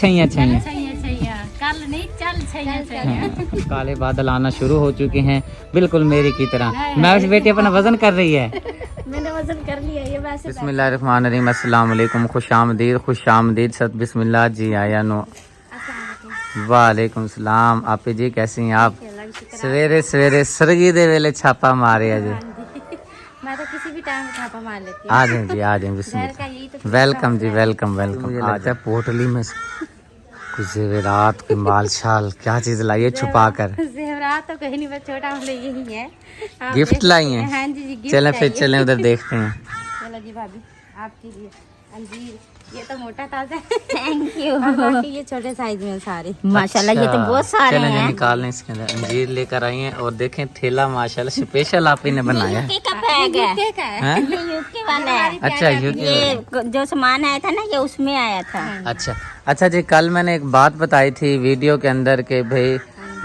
छैया छैया कल नहीं चल काले बादल आना शुरू हो चुके हैं, बिल्कुल मेरी की तरह। मैं उस बेटी अपना वजन कर रही है। मैंने वजन कर लिया ये वैसे। बिस्मिल्लाहिर्रहमानिर्रहीम, अस्सलाम वालेकुम, खुश आमदीद सत बिस्मिल्लाह जी आया नो। वालेकुम सलाम। आपे जी कैसी हैं आप? सवेरे सवेरे सरगी दे वेले छापा मारे जी। मैं तो किसी भी टाइम छापा मार लेती हूँ। आ जाए जी, आ जाए, बिस्मिल्लाह। वेलकम जी, वेलकम वेलकम। आज है पोटली में कुछ जेवरात की माल शाल क्या चीज लाई है छुपा कर? जेवरात तो कहीं नहीं, बस छोटा वाला यही है। गिफ्ट लाई है? हाँ जी, गिफ्ट। चलें फिर चलें उधर देखते हैं। चलो जी भाभी, आपके लिए अंजीर। ये तो मोटा ताजा है। Thank you. बाकी ये छोटे साइज में सारे माशाल्लाह। ये तो बहुत सारे हैं। चलें निकाल लें इसके अंदर। अंजीर लेकर आई हैं और देखें थेला माशाल्लाह स्पेशल आप ही ने बनाया है। यूके का बैग है। ये यूके वाला है। अच्छा, यूके ये जो सामान आया था ना, ये उसमें आया था। अच्छा अच्छा जी, कल मैंने एक बात बताई थी वीडियो के अंदर के भाई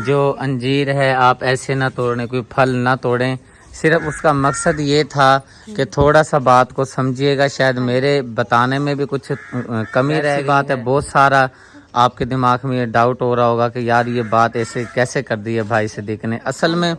जो अंजीर है आप ऐसे ना तोड़ें, कोई फल ना तोड़ें। सिर्फ उसका मकसद ये था कि थोड़ा सा बात को समझिएगा, शायद मेरे बताने में भी कुछ कमी रह गई बात है। बहुत सारा आपके दिमाग में ये डाउट हो रहा होगा कि यार ये बात ऐसे कैसे कर दी है भाई सिद्दीक ने। असल में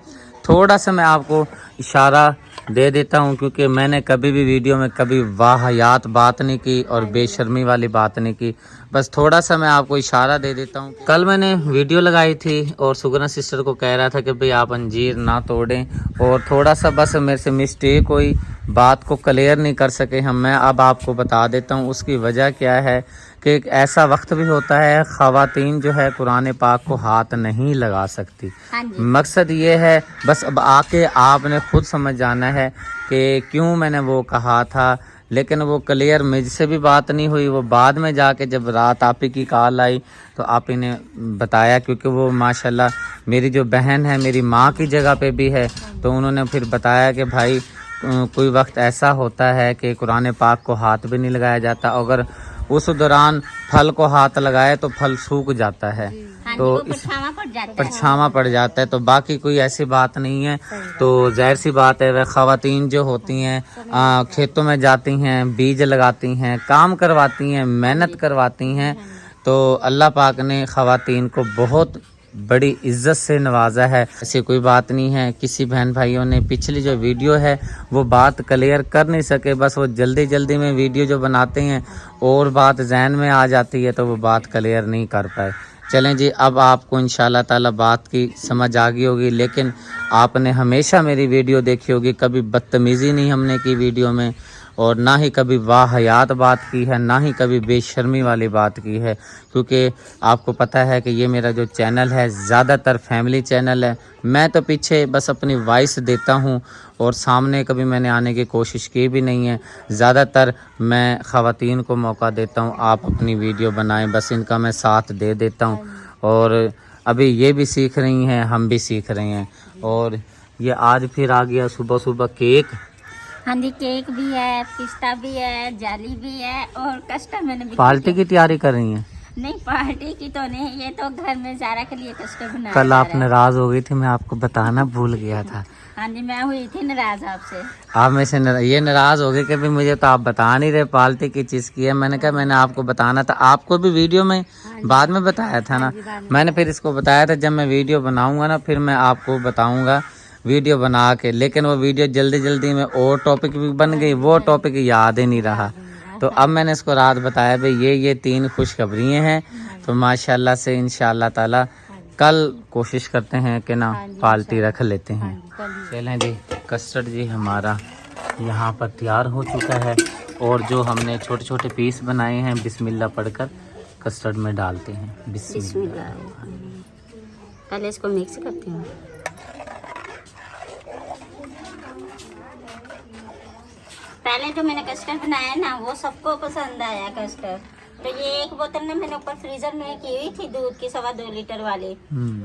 थोड़ा सा मैं आपको इशारा दे देता हूँ, क्योंकि मैंने कभी भी वीडियो में कभी वाहियात बात नहीं की और बेशर्मी वाली बात नहीं की। बस थोड़ा सा मैं आपको इशारा दे देता हूँ। कल मैंने वीडियो लगाई थी और सुगना सिस्टर को कह रहा था कि भाई आप अंजीर ना तोड़ें, और थोड़ा सा बस मेरे से मिस्टेक हुई, बात को क्लियर नहीं कर सके हम। मैं अब आपको बता देता हूँ उसकी वजह क्या है कि एक ऐसा वक्त भी होता है ख़वातीन जो है कुरान पाक को हाथ नहीं लगा सकती। मकसद ये है, बस अब आके आपने खुद समझ जाना है कि क्यों मैंने वो कहा था। लेकिन वो क्लियर मुझसे भी बात नहीं हुई, वो बाद में जाके जब रात आप ही की कॉल आई तो आप ही ने बताया, क्योंकि वो माशाल्लाह मेरी जो बहन है मेरी माँ की जगह पे भी है, तो उन्होंने फिर बताया कि भाई कोई वक्त ऐसा होता है कि कुरान पाक को हाथ भी नहीं लगाया जाता, अगर उस दौरान फल को हाथ लगाए तो फल सूख जाता है, तो परछावां पड़ जाता है। तो बाकी कोई ऐसी बात नहीं है। तो जाहिर सी बात है वह ख़वातीन जो होती हैं खेतों में जाती हैं, बीज लगाती हैं, काम करवाती हैं, मेहनत करवाती हैं, तो अल्लाह पाक ने ख़वातीन को बहुत बड़ी इज्जत से नवाजा है। ऐसी कोई बात नहीं है। किसी बहन भाइयों ने पिछली जो वीडियो है वो बात क्लियर कर नहीं सके, बस वो जल्दी जल्दी में वीडियो जो बनाते हैं और बात जहन में आ जाती है तो वो बात क्लियर नहीं कर पाए। चलें जी, अब आपको इंशाल्लाह ताला बात की समझ आ गई होगी। लेकिन आपने हमेशा मेरी वीडियो देखी होगी, कभी बदतमीज़ी नहीं हमने की वीडियो में, और ना ही कभी वाहियात बात की है, ना ही कभी बेशर्मी वाली बात की है, क्योंकि आपको पता है कि ये मेरा जो चैनल है ज़्यादातर फैमिली चैनल है। मैं तो पीछे बस अपनी वॉइस देता हूँ और सामने कभी मैंने आने की कोशिश की भी नहीं है। ज़्यादातर मैं ख़वातीन को मौका देता हूँ, आप अपनी वीडियो बनाएं, बस इनका मैं साथ दे देता हूँ। और अभी ये भी सीख रही हैं, हम भी सीख रहे हैं। और ये आज फिर आ गया सुबह सुबह केक। हाँ जी, केक भी है, पिस्ता भी है, जाली भी है और कस्टर्ड मैंने भी। पार्टी की तैयारी कर रही हैं? नहीं, पार्टी की तो नहीं, ये तो घर में जारा के लिए कस्टर्ड बनाया। कल आप नाराज हो गई थी, मैं आपको बताना भूल गया था। हाँ जी, मैं हुई थी नाराज आपसे। आप में से ये नाराज हो गए कि भाई मुझे तो आप बता नहीं रहे पार्टी की चीज़ की है। मैंने कहा मैंने आपको बताना था, आपको भी वीडियो में बाद में बताया था ना। मैंने फिर इसको बताया था जब मैं वीडियो बनाऊंगा ना फिर मैं आपको बताऊंगा वीडियो बना के। लेकिन वो वीडियो जल्दी जल्दी में और टॉपिक भी बन गई, वो टॉपिक याद ही नहीं रहा। तो अब मैंने इसको रात बताया भाई ये 3 खुशखबरियाँ हैं, तो माशाल्लाह से इंशाल्लाह ताला कल कोशिश करते हैं कि ना पार्टी रख लेते हैं। चलें जी, कस्टर्ड जी हमारा यहाँ पर तैयार हो चुका है, और जो हमने छोटे छोटे पीस बनाए हैं बिस्मिल्लाह पढ़कर कस्टर्ड में डालते हैं। बिस्मिल्लाह। पहले इसको मिक्स करते हैं। पहले जो मैंने कस्टर्ड बनाया ना वो सबको पसंद आया कस्टर्ड, तो ये एक बोतल ना मैंने ऊपर फ्रीजर में की हुई थी दूध की 2.25 लीटर वाली।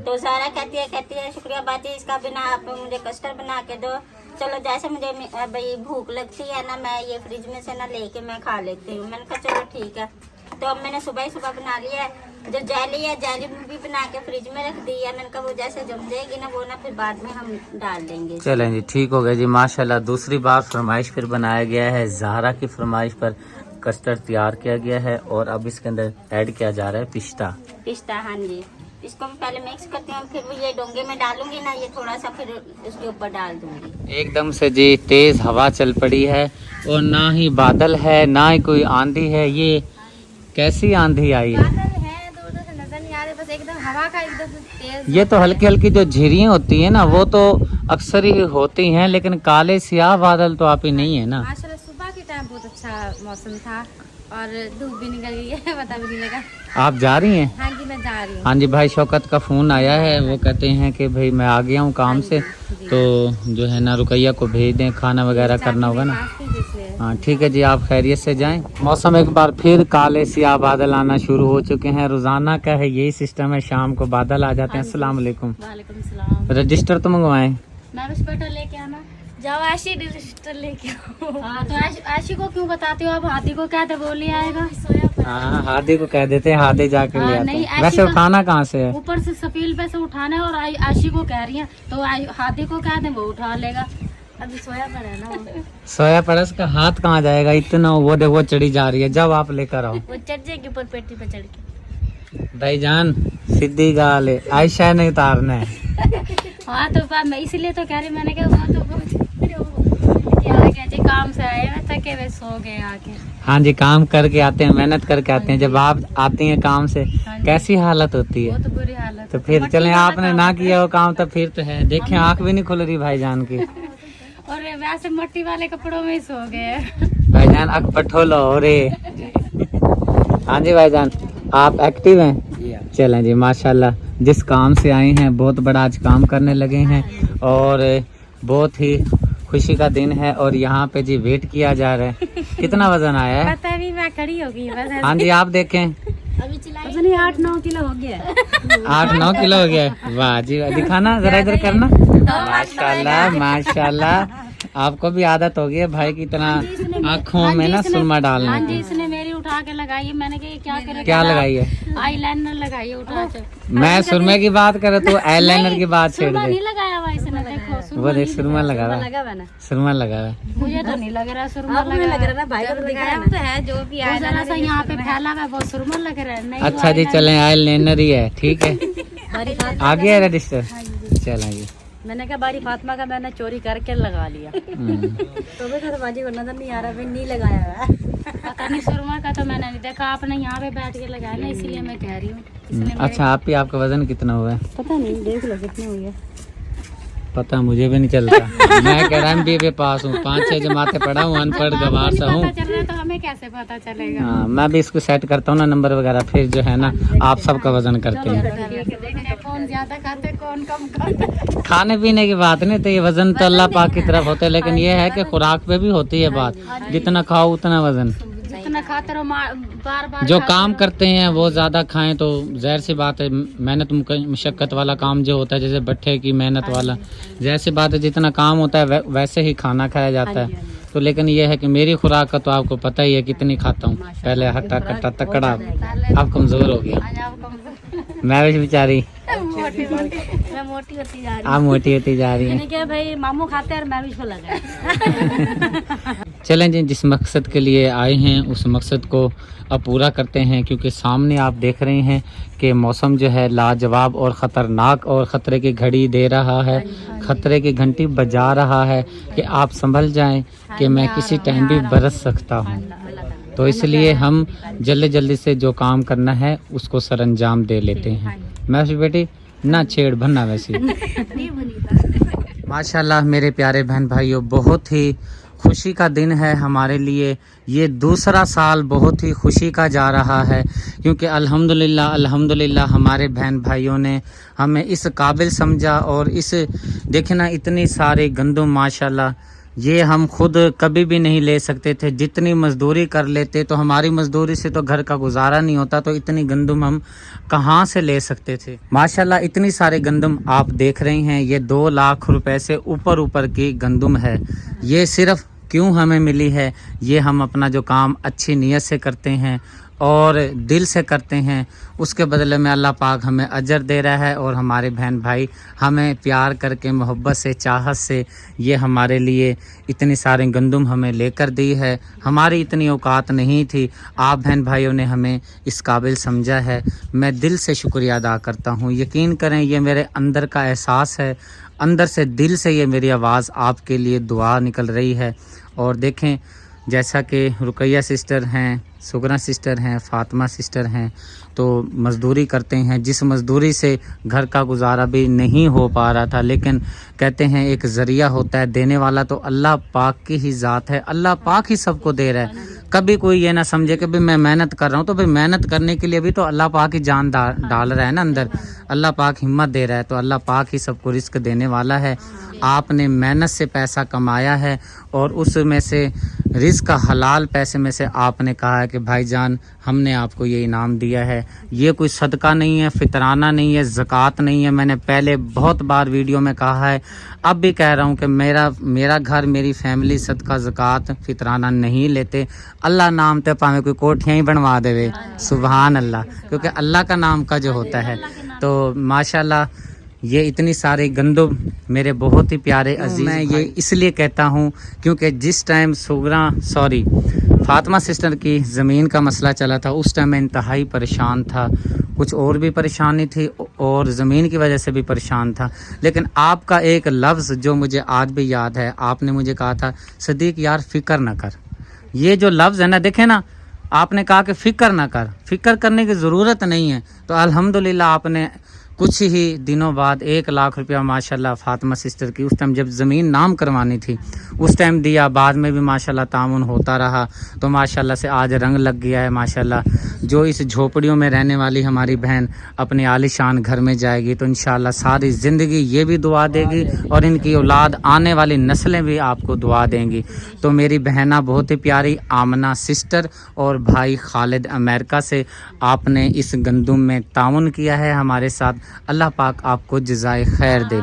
तो सारा कहती है शुक्रिया बात है, इसका बिना आप मुझे कस्टर्ड बना के दो। चलो जैसे मुझे भाई भूख लगती है ना, मैं ये फ्रिज में से ना लेके मैं खा लेती हूँ। मैंने कहा चलो ठीक है, तो अब मैंने सुबह ही सुबह बना लिया है। जो जाली है जाली भी बना के फ्रिज में रख दी है। मैंने कहा वो जैसे जम जाएगी ना वो ना फिर बाद में हम डाल देंगे। चलें जी, ठीक हो गया जी माशाल्लाह। दूसरी बार फरमाइश फिर बनाया गया है ज़हरा की फरमाइश पर कस्टर्ड तैयार किया गया है और अब इसके अंदर ऐड किया जा रहा है पिस्ता। पिस्ता, हाँ जी। इसको मैं पहले मिक्स करती हूँ, फिर वो ये डोंगे में डालूंगी ना, ये थोड़ा सा फिर उसके ऊपर डाल दूंगी। एकदम से जी तेज हवा चल पड़ी है और ना ही बादल है ना ही कोई आंधी है। ये कैसी आंधी आई है? बादल है तो उधर से नजर नहीं आ रहे, बस एकदम हवा का एकदम तेज। ये तो हल्की हल्की जो झिरियाँ होती है ना, वो तो अक्सर ही होती हैं, लेकिन काले स्याह बादल तो आप ही नहीं है ना। माशाल्लाह सुबह के टाइम बहुत अच्छा मौसम था और धूप भी निकल गई है, पता भी नहीं लगा। आप जा रही हैं? हाँ जी, मैं जा रही हूँ। हाँ जी, भाई शौकत का फ़ोन आया है, वो कहते हैं कि भाई मैं आ गया हूँ काम से, तो जो है ना रुकैया को भेज दें, खाना वगैरह करना होगा ना। हाँ ठीक है जी, आप खैरियत से जाएं। मौसम एक बार फिर काले स्याह बादल आना शुरू हो चुके हैं। रोज़ाना का है यही सिस्टम है, शाम को बादल आ जाते हैं। अस्सलाम वालेकुम। वालेकुम सलाम। रजिस्टर तो मंगवाएं। मैं रजिस्टर लेके आना, जाओ आशी रजिस्टर लेके आओ। हाँ तो आशी को क्यों बताती हो आप? हाथी को क्या थे, वो ले आएगा। हाँ हादी को कह देते हैं, हादी जाके ले आते नहीं, हैं। वैसे उठाना कहाँ से है? ऊपर से सफील पे से उठाना है और आशी को कह रही है तो हाथी को कह दे, वो उठा लेगा। अभी सोया पड़ा है ना वो। सोया परस का हाथ कहाँ जाएगा इतना? वो देखो चढ़ी जा रही है, जब आप लेकर आओ। वो चढ़ जाएगी ऊपर पेटी पे चढ़ के। भाईजान सीधी गाल है, आयशा नहीं उतारना है। हाँ तो मैं इसीलिए तो कह रही, मैंने कहा वो तो क्या जी काम से आए ना, थके हुए सो गए आके। हाँ जी, काम करके आते हैं, मेहनत करके आते हैं। जब आप आती हैं काम से कैसी हालत होती वो है? तो बुरी हालत तो है। फिर मट्टी चलें, वाला आपने काम ना है। किया वो काम तो फिर तो है। देखें आँख भी नहीं खुल रही भाईजान की। और वैसे मट्टी वाले कपड़ों में ही सो गए। भाईजान अक पठोलो हो रे। हाँ जी भाईजान, आप एक्टिव हैं? चलें जी, माशाल्लाह। जिस काम से आए हैं बहुत बड़ा आज काम करने लगे हैं और बहुत ही खुशी का दिन है। और यहाँ पे जी वेट किया जा रहा है। कितना वजन आया है? पता नहीं, मैं खड़ी हो गई बस। हाँ जी, आप देखें। अभी चलाई 8-9 किलो हो गया। 8-9 किलो हो गया है। वाह जी वाह, दिखाना जरा, इधर करना। माशाल्लाह माशाल्लाह, आपको भी आदत हो गई है भाई की तरह आँखों में ना सुरमा डालने हाँ जी, की। इसने मेरी उठा के लगाई है। मैंने कहा क्या करेगा? क्या लगाई है? आईलाइनर लगाई है उठा के। मैं सुरमे की बात करे तो आईलाइनर की बात छेड़ सुरमा दे। नहीं लगाया हुआ इसने, देखो वो देख सुरमा लगा हुआ है, लगा हुआ ना। सुरमा लगा हुआ है। मुझे तो नहीं लग रहा सुरमा लग रहा ना भाई को दिखाया तो है, जो भी आया जरा सा यहाँ पे फैला हुआ है, वो सुरमा लग रहा है। नहीं अच्छा जी चलें, आईलाइनर ही है, ठीक है। आ गया है रजिस्टर, चलें जी। मैंने कहा बारी फातिमा का मैंने चोरी करके लगा लिया। तो भी तो बाजी को नजर नहीं आ रहा, मैं नहीं लगाया है। पता नहीं सुरमा का तो मैंने नहीं देखा, आपने यहाँ पे बैठ के लगाया ना, इसीलिए मैं कह रही हूँ। अच्छा आप ही, आपका वजन कितना हुआ है? पता नहीं, देख लो कितनी हुई है। पता मुझे भी नहीं चलता। मैं कह रहा MBA पास हूँ, 5-6 जमाते पढ़ा हूँ, अनपढ़ गवार सा हूँ। पता चल रहा है तो हमें कैसे पता चलेगा? हाँ, मैं भी इसको सेट करता हूँ ना नंबर वगैरह, फिर जो है ना आप सबका वजन करते हैं। कौन ज्यादा खाते कौन कम खाते। खाने पीने की बात नहीं, तो ये वजन तो अल्लाह पाक की तरफ होता है, लेकिन ये है कि खुराक पे भी होती है बात। जितना खाओ उतना वजन। जितना खाते रहो बार बार जो काम करते हैं वो ज़्यादा खाएं तो जाहिर सी बात है, मेहनत मुशक्क़त वाला काम जो होता है, जैसे भट्ठे की मेहनत वाला, जाहिर सी बात है जितना काम होता है वैसे ही खाना खाया जाता है। तो लेकिन ये है कि मेरी खुराक का तो आपको पता ही है कितनी खाता हूँ। पहले हट्टा कट्टा तकड़ा, अब कमज़ोर हो गया। मैं भी बेचारी, मैं मोटी होती जा रही आप मोटी होती जा रही हूँ। हैं। क्या भाई मामू खाते हैं और मैं भी इसको लगा। चलें जी, जिस मकसद के लिए आए हैं उस मकसद को अब पूरा करते हैं, क्योंकि सामने आप देख रहे हैं कि मौसम जो है लाजवाब और ख़तरनाक और ख़तरे की घड़ी दे रहा है, ख़तरे की घंटी बजा रहा है कि आप संभल जाएं कि मैं किसी टाइम भी बरस सकता हूं। तो इसलिए हम जल्दी जल्दी से जो काम करना है उसको सरअंजाम दे लेते हैं। मैं बेटी ना छेड़ भरना वैसे। माशाल्लाह मेरे प्यारे बहन भाइयों, बहुत ही खुशी का दिन है हमारे लिए। ये दूसरा साल बहुत ही खुशी का जा रहा है, क्योंकि अल्हम्दुलिल्लाह अल्हम्दुलिल्लाह हमारे बहन भाइयों ने हमें इस काबिल समझा। और इस देखें ना, इतनी सारे गंदम माशाल्लाह, ये हम खुद कभी भी नहीं ले सकते थे। जितनी मजदूरी कर लेते तो हमारी मजदूरी से तो घर का गुजारा नहीं होता, तो इतनी गंदम हम कहाँ से ले सकते थे। माशाल्लाह इतनी सारे गंदम आप देख रहे हैं, ये 2 लाख रुपए से ऊपर की गंदम है। ये सिर्फ क्यों हमें मिली है, ये हम अपना जो काम अच्छी नीयत से करते हैं और दिल से करते हैं, उसके बदले में अल्लाह पाक हमें अजर दे रहा है। और हमारे बहन भाई हमें प्यार करके, मोहब्बत से, चाहत से ये हमारे लिए इतनी सारी गंदुम हमें लेकर दी है। हमारी इतनी औकात नहीं थी, आप बहन भाइयों ने हमें इस काबिल समझा है। मैं दिल से शुक्रिया अदा करता हूँ। यकीन करें, ये मेरे अंदर का एहसास है, अंदर से, दिल से ये मेरी आवाज़ आपके लिए दुआ निकल रही है। और देखें, जैसा कि रुकैया सिस्टर हैं, सुगना सिस्टर हैं, फातिमा सिस्टर हैं, तो मज़दूरी करते हैं। जिस मज़दूरी से घर का गुजारा भी नहीं हो पा रहा था, लेकिन कहते हैं एक ज़रिया होता है, देने वाला तो अल्लाह पाक की ही ज़ात है। अल्लाह पाक ही सबको दे रहा है। कभी कोई ये ना समझे कि भाई मैं मेहनत कर रहा हूँ, तो भाई मेहनत करने के लिए भी तो अल्लाह पाक ही जान डाल रहा है ना अंदर। अल्लाह पाक हिम्मत दे रहा है, तो अल्लाह पाक ही सबको रिस्क देने वाला है। आपने मेहनत से पैसा कमाया है और उसमें से रिस्क का हलाल पैसे में से आपने कहा है कि भाईजान हमने आपको ये इनाम दिया है। ये कोई सदका नहीं है, फितराना नहीं है, ज़कात नहीं है। मैंने पहले बहुत बार वीडियो में कहा है, अब भी कह रहा हूँ कि मेरा घर, मेरी फैमिली सदका, ज़कात, फितराना नहीं लेते। अल्लाह नाम तो भावें कोई कोठियाँ ही बनवा देवे, सुभान अल्लाह, क्योंकि अल्लाह का नाम का जो होता है। तो माशाल्लाह ये इतनी सारी गंदुम मेरे बहुत ही प्यारे अजीज, मैं ये इसलिए कहता हूँ क्योंकि जिस टाइम फातिमा सिस्टर की ज़मीन का मसला चला था, उस टाइम मैं इंतहाई परेशान था। कुछ और भी परेशानी थी और ज़मीन की वजह से भी परेशान था। लेकिन आपका एक लफ्ज़ जो मुझे आज भी याद है, आपने मुझे कहा था, सदीक यार फ़िक्र ना कर। ये जो लफ्ज़ है ना, देखे ना, आपने कहा कि फ़िक्र ना कर, फ़िक्र करने की ज़रूरत नहीं है। तो अल्हम्दुलिल्लाह आपने कुछ ही दिनों बाद 1 लाख रुपया माशाल्लाह फातिमा सिस्टर की, उस टाइम जब ज़मीन नाम करवानी थी उस टाइम दिया। बाद में भी माशाल्लाह तामुन होता रहा, तो माशाल्लाह से आज रंग लग गया है। माशाल्लाह जो इस झोपड़ियों में रहने वाली हमारी बहन अपने आलीशान घर में जाएगी, तो इंशाल्लाह सारी ज़िंदगी ये भी दुआ देगी और इनकी औलाद, आने वाली नस्लें भी आपको दुआ देंगी। तो मेरी बहना बहुत ही प्यारी आमना सिस्टर और भाई खालिद अमेरिका से आपने इस गंदुम में ताउन किया है हमारे साथ। अल्लाह पाक आपको जज़ाए खैर दे।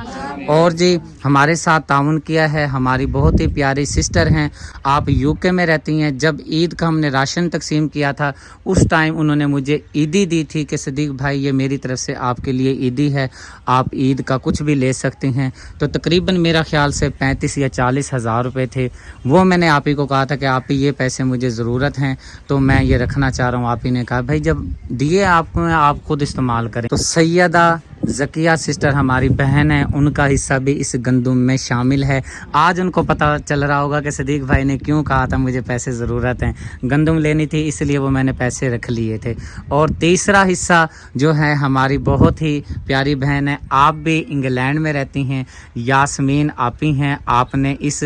और जी हमारे साथ ताउन किया है हमारी बहुत ही प्यारी सिस्टर हैं, आप यूके में रहती हैं। जब ईद का हमने राशन तकसीम किया था, उस टाइम उन्होंने मुझे ईदी दी थी कि सदीक भाई ये मेरी तरफ से आपके लिए ईदी है, आप ईद का कुछ भी ले सकते हैं। तो तकरीबन मेरा ख्याल से 35 या 40 हज़ार रुपये थे। वो मैंने आप ही को कहा था कि आप ही ये पैसे मुझे ज़रूरत हैं, तो मैं ये रखना चाह रहा हूँ। आप ही ने कहा भाई जब दिए आपको, आप खुद इस्तेमाल करें। तो सैयदा ज़किया सिस्टर हमारी बहन है, उनका हिस्सा भी इस गंदुम में शामिल है। आज उनको पता चल रहा होगा कि सदीक भाई ने क्यों कहा था मुझे पैसे ज़रूरत हैं, गंदुम लेनी थी, इसलिए वो मैंने पैसे रख लिए थे। और तीसरा हिस्सा जो है हमारी बहुत ही प्यारी बहन है, आप भी इंग्लैंड में रहती हैं, यास्मीन आप ही हैं, आपने इस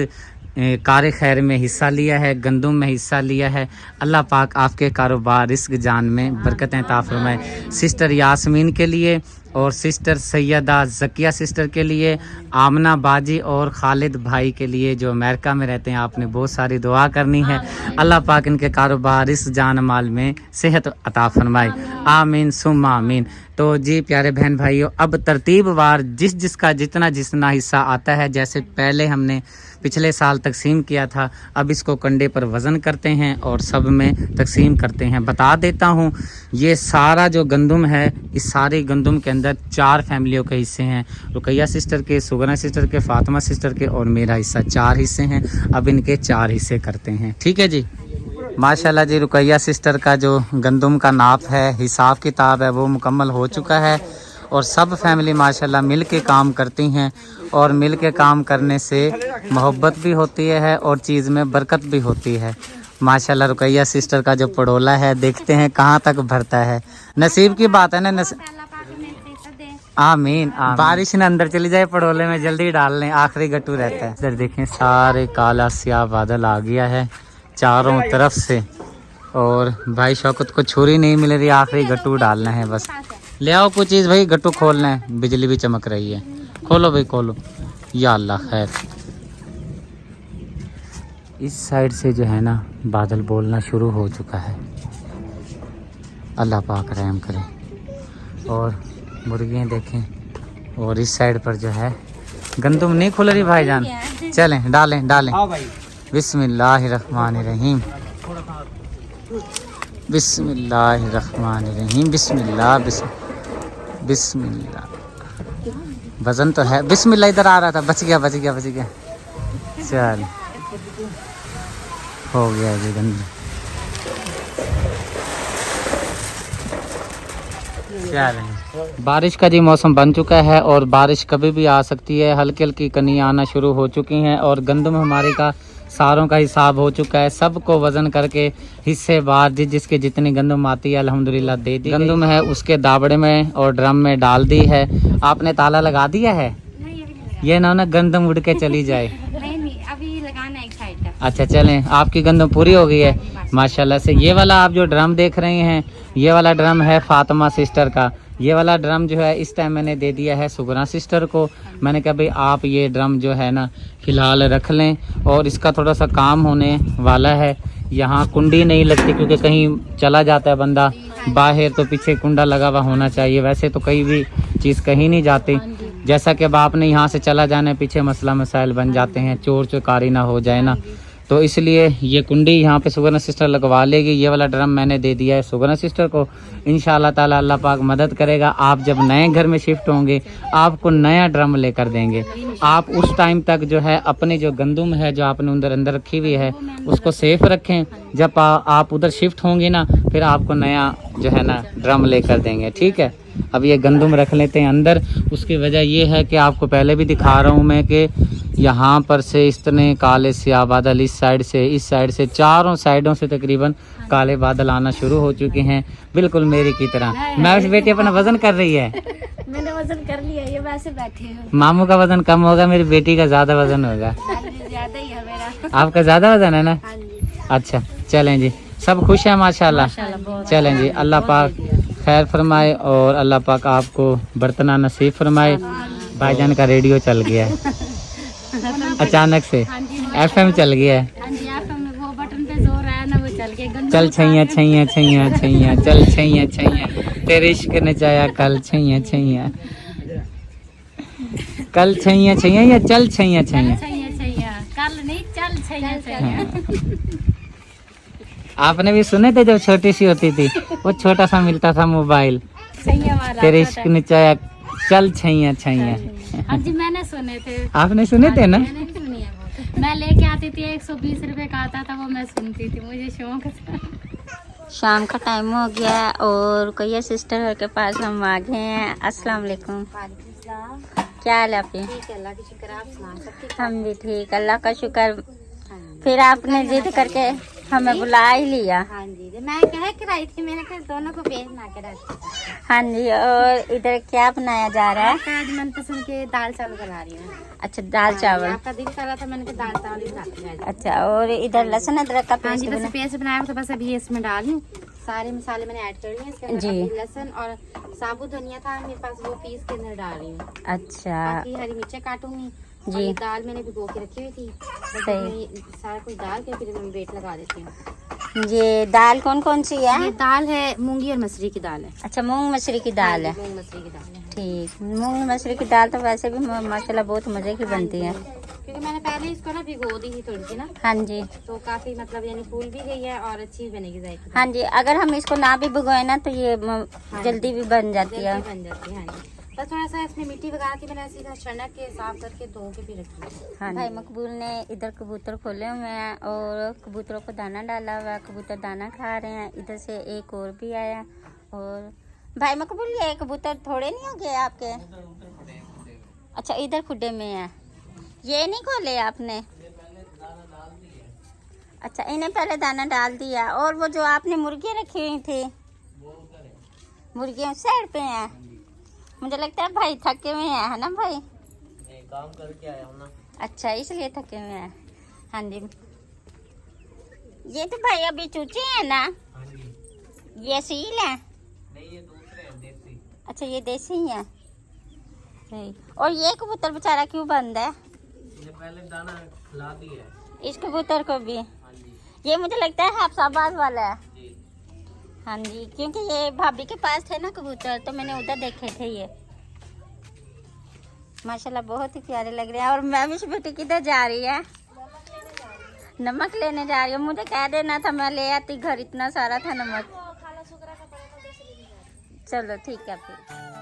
कार खैर में हिस्सा लिया है, गंदुम में हिस्सा लिया है। अल्लाह पाक आपके कारोबार, रिस्क जान में बरकतें अता फरमाए। सिस्टर यास्मीन के लिए और सिस्टर सैयदा ज़किया सिस्टर के लिए, आमना बाजी और खालिद भाई के लिए जो अमेरिका में रहते हैं, आपने बहुत सारी दुआ करनी है। अल्लाह पाक इनके कारोबार, इस जान माल में सेहत अता फरमाए, आमीन सुम्मा आमीन। तो जी प्यारे बहन भाइयों, अब तरतीबवार जिसका जितना हिस्सा आता है, जैसे पहले हमने पिछले साल तकसीम किया था, अब इसको कंडे पर वज़न करते हैं और सब में तकसीम करते हैं। बता देता हूँ, ये सारा जो गंदुम है, इस सारी गंदुम के अंदर 4 फैमिलियों के हिस्से हैं, रुकैया सिस्टर के, सुगना सिस्टर के, फातिमा सिस्टर के और मेरा हिस्सा। 4 हिस्से हैं। अब इनके 4 हिस्से करते हैं, ठीक है जी। माशाल्लाह जी, रुकैया सिस्टर का जो गंदुम का नाप है, हिसाब किताब है, वो मुकम्मल हो चुका है। और सब फैमिली माशाल्लाह मिल के काम करती हैं, और मिल के काम करने से मोहब्बत भी होती है और चीज़ में बरकत भी होती है। माशाल्लाह रुकैया सिस्टर का जो पड़ोला है, देखते हैं कहाँ तक भरता है। नसीब की बात है ना, आमीन। बारिश ने अंदर चली जाए पड़ोले में, जल्दी डाल लें, आखिरी गट्टू रहता है। इधर देखें, सारे काला स्याह बादल आ गया है चारों तरफ से, और भाई शौकत को छुरी नहीं मिल रही, आखिरी गट्टू डालना है बस। ले आओ कुछ चीज़ भाई, गट्टू खोलना है, बिजली भी चमक रही है, खोलो भाई खोलो, या अल्लाह खैर। इस साइड से जो है ना बादल बोलना शुरू हो चुका है, अल्लाह पाक रहम करे। और मुर्गियाँ देखें, और इस साइड पर जो है गंदुम नहीं खुल रही भाईजान, चलें डालें बिस्मिल्लाहिर्रहमानिर्रहीम, बिस्मिल्लाहिर्रहमानिर्रहीम। बिस्मिल्लाह बिस्मिल्लाह। वजन तो है। बिस्मिल्लाह इधर आ रहा था, बच गया। चल हो गया जी गंदा। बारिश का जी मौसम बन चुका है और बारिश कभी भी आ सकती है। हल्की हल्की कनियाँ आना शुरू हो चुकी हैं और गंदम हमारे का सारों का हिसाब हो चुका है। सबको वजन करके हिस्से बार जिसके जितनी गंदम आती है अल्हम्दुलिल्लाह दे दी। गंदम है उसके दाबड़े में और ड्रम में डाल दी है। आपने ताला लगा दिया है? ये ना गंदम उड़ के चली जाए। नहीं अभी लगाना है एक साइड का। अच्छा चलें, आपकी गंदम पूरी हो गई है माशाल्लाह से। ये वाला आप जो ड्रम देख रहे हैं, ये वाला ड्रम है फातिमा सिस्टर का। ये वाला ड्रम जो है इस टाइम मैंने दे दिया है सुगना सिस्टर को। मैंने कहा भाई आप ये ड्रम जो है ना फिलहाल रख लें और इसका थोड़ा सा काम होने वाला है। यहाँ कुंडी नहीं लगती क्योंकि कहीं चला जाता है बंदा बाहर, तो पीछे कुंडा लगा हुआ होना चाहिए। वैसे तो कहीं भी चीज़ कहीं नहीं जाती, जैसा कि अब आपने यहाँ से चला जाना है पीछे मसला मसाइल बन जाते हैं, चोर चकारी ना हो जाए ना, तो इसलिए ये कुंडी यहाँ पे सुगना सिस्टर लगवा लेगी। ये वाला ड्रम मैंने दे दिया है सुगना सिस्टर को। इंशाल्लाह ताला अल्लाह पाक मदद करेगा। आप जब नए घर में शिफ्ट होंगे आपको नया ड्रम लेकर देंगे। आप उस टाइम तक जो है अपनी जो गंदम है जो आपने अंदर रखी हुई है उसको सेफ रखें। जब आप उधर शिफ्ट होंगे ना फिर आपको नया जो है ना ड्रम लेकर देंगे, ठीक है। अब ये गंदम रख लेते हैं अंदर। उसकी वजह ये है कि आपको पहले भी दिखा रहा हूँ मैं कि यहाँ पर से इतने काले स्याह बादल इस साइड से चारों साइडों से तकरीबन काले बादल आना शुरू हो चुके हैं, बिल्कुल मेरी की तरह। मैं उस बेटी अपना वजन कर रही है। मैंने वजन कर लिया, ये वैसे बैठे हैं। मामू का वजन कम होगा, मेरी बेटी का ज्यादा वजन होगा। ज्यादा ही है मेरा। आपका ज्यादा वजन है ना? अच्छा चलें जी, सब खुश है माशाल्लाह। चलें जी, अल्लाह पाक खैर फरमाए और अल्लाह पाक आपको बर्तना नसीब फरमाए। भाईजान का रेडियो चल गया है अचानक से, FM चल गया है। वो बटन पे जोर आया ना, वो चल गया। चल छैया चल छैया तेरे इश्क ने चाया कल छैया कल छैया या चल छैया कल नहीं चल छैया। आपने भी सुने थे जब छोटी सी होती थी, वो छोटा सा मिलता था मोबाइल, तेरे इश्क ने चाया चल छैया। हाँ जी मैंने सुने थे। आपने सुने थे ना? मैंने भी सुनी है वो। मैं लेके आती थी, 120 रुपए का आता था वो, मैं सुनती थी, मुझे शौक था। शाम का टाइम हो गया और कोई सिस्टर के पास हम आ गए हैं। अस्सलाम वालेकुम। क्या हाल है आपकी? ठीक है, अल्लाह की शुक्र। आप सुनाओ? सब ठीक? हम भी ठीक, अल्लाह का शुक्र। फिर आपने जिद करके हमें बुला ही लिया। हाँ जी, मैं कह कर आई थी, मैंने कहा दोनों को भेज ना कर। हाँ जी, और इधर क्या बनाया जा रहा है? आज मनपसंद के दाल चावल बना रही हूँ। अच्छा दाल चावल। आपका दिल कर रहा था, मैंने कहा दाल चावल ही बनाती हूँ। अच्छा, और इधर लहसुन अदरक का हाँ जी, पेस्ट बस पेस्ट बनाया तो बस अभी इसमें डाल दूँ। सारे मसाले मैंने ऐड कर लिए इसके अंदर। जी। लहसुन और साबुत धनिया था मेरे पास, वो पीस के अंदर डाल रही हूँ। अच्छा बाकी हरी मिर्चें काटूंगी। जी। और ये दाल मैंने भिगो के रखी हुई थी, बस सही। इसमें सारा कुछ डाल के फिर मैं वेट लगा देती हूँ। ये दाल कौन कौन सी है? ये दाल है मूंगी और मसूरी की दाल है। अच्छा, मूंग मसूरी की दाल है। मूंग मसूरी की दाल है। ठीक, मूंग मसूरी की दाल तो वैसे भी माशाल्लाह बहुत मजे की बनती है। क्योंकि मैंने पहले इसको ना भिगो दी थी थोड़ी सी ना, हाँ जी। तो काफी मतलब यानी फूल भी गई है और अच्छी बनेगी जाएगी। हाँ जी, अगर हम इसको ना भी भिगोए ना तो ये जल्दी भी बन जाती है। बन जाती है। हाँ जी, बस थोड़ा सा इसमें मिट्टी लगा के मैंने सीधा छनक के साफ करके धो के भी रखी है। हाँ, भाई मकबूल ने इधर कबूतर खोले हुए हैं और कबूतरों को दाना डाला हुआ है। कबूतर दाना खा रहे हैं। इधर से एक और भी आया। और भाई मकबूल, ये कबूतर थोड़े नहीं हो गए आपके? अच्छा, इधर खुड्डे में है। ये नहीं खोले आपने? अच्छा, इन्हें पहले दाना डाल दिया। और वो जो आपने मुर्गियाँ रखी हुई थी, मुर्गियाँ साइड पे हैं। मुझे लगता है भाई थके हुए हैं, है ना भाई? काम करके आया हूँ ना। अच्छा, इसलिए थके हुए हैं। हाँ जी, ये तो भाई अभी चूचे हैं ना? हाँ जी। ये सील है? नहीं, ये दूसरे हैं देसी। अच्छा, ये देसी है। सही। और ये कबूतर बेचारा क्यों बंद है? ये पहले दाना खिला दिया है इस कबूतर को भी? हाँ जी। ये मुझे लगता है हफ्साबाद वाला है। जी। हाँ जी, क्योंकि ये भाभी के पास थे ना कबूतर, तो मैंने उधर देखे थे। ये माशाल्लाह बहुत ही प्यारे लग रहे हैं। और मैं भी बेटी किधर जा रही है? नमक लेने जा रही हूँ। मुझे कह देना था, मैं ले आती, घर इतना सारा था नमक। चलो ठीक है फिर।